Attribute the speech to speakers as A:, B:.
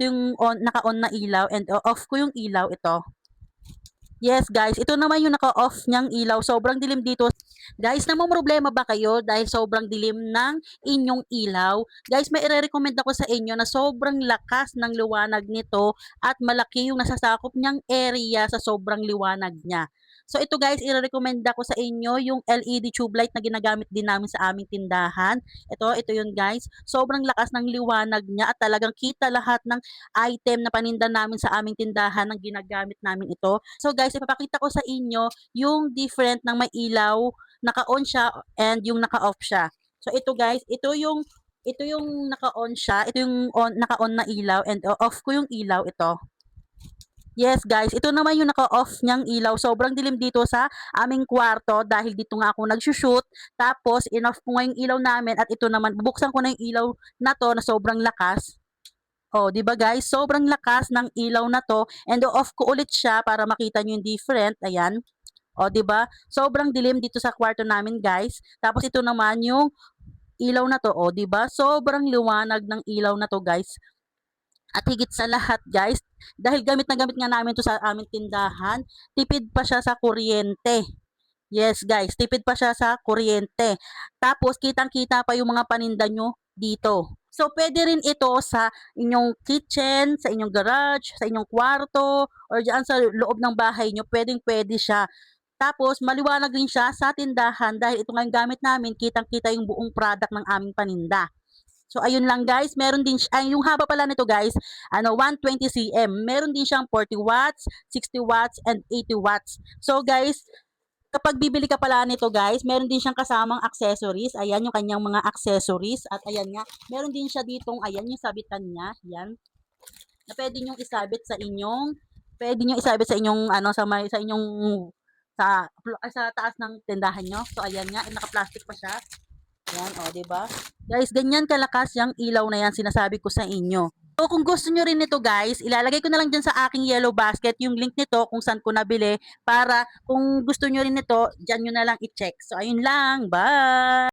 A: ito yung naka-on na ilaw and off ko yung ilaw ito. Yes guys, ito naman yung naka-off niyang ilaw. Sobrang dilim dito. Guys, namomroblema ba kayo dahil sobrang dilim ng inyong ilaw? Guys, may ire-recommend ako sa inyo na sobrang lakas ng liwanag nito at malaki yung nasasakop niyang area sa sobrang liwanag niya. So ito guys, ire-recommend ako sa inyo yung LED tube light na ginagamit din namin sa aming tindahan. Ito yun guys. Sobrang lakas ng liwanag niya at talagang kita lahat ng item na paninda namin sa aming tindahan ng ginagamit namin ito. So guys, ipapakita ko sa inyo yung different ng may ilaw, naka-on siya and yung naka-off siya. So ito guys, ito yung naka-on siya, ito yung naka-on na ilaw and off ko yung ilaw ito. Yes guys, ito naman yung naka-off niyang ilaw. Sobrang dilim dito sa aming kwarto dahil dito nga ako nagsushoot. Tapos in-off ko nga yung ilaw namin at ito naman, bubuksan ko na yung ilaw na to na sobrang lakas. Oh, 'di ba guys? Sobrang lakas ng ilaw na 'to and off ko ulit siya para makita niyo yung different. Ayan. Oh, 'di ba? Sobrang dilim dito sa kwarto namin, guys. Tapos ito naman yung ilaw na 'to, oh, 'di ba? Sobrang liwanag ng ilaw na 'to, guys. At higit sa lahat, guys, dahil gamit na gamit nga namin 'to sa aming tindahan, tipid pa siya sa kuryente. Yes, guys, tipid pa siya sa kuryente. Tapos kitang-kita pa yung mga paninda nyo dito. So, pwede rin ito sa inyong kitchen, sa inyong garage, sa inyong kwarto, or diyan sa loob ng bahay nyo, pwedeng-pwede siya. Tapos, maliwanag rin siya sa tindahan dahil ito nga yung gamit namin, kitang-kita yung buong product ng aming paninda. So, ayun lang guys, meron din siya, ay, yung haba pala nito guys, 120 cm. Meron din siyang 40 watts, 60 watts, and 80 watts. So guys, kapag bibili ka pala nito guys, meron din siyang kasamang accessories. Ayan yung kanyang mga accessories. At ayan nga, meron din siya ditong, ayan yung sabitan niya. Yan. Na pwede nyo isabit sa inyong, sa inyong, sa taas ng tindahan nyo. So ayan nga, naka-plastic pa siya. Yan, o, diba? Guys, ganyan kalakas yung ilaw na yan, sinasabi ko sa inyo. So, kung gusto nyo rin nito guys, ilalagay ko na lang dyan sa aking yellow basket yung link nito kung saan ko nabili para kung gusto nyo rin nito, dyan nyo na lang i-check. So, ayun lang. Bye!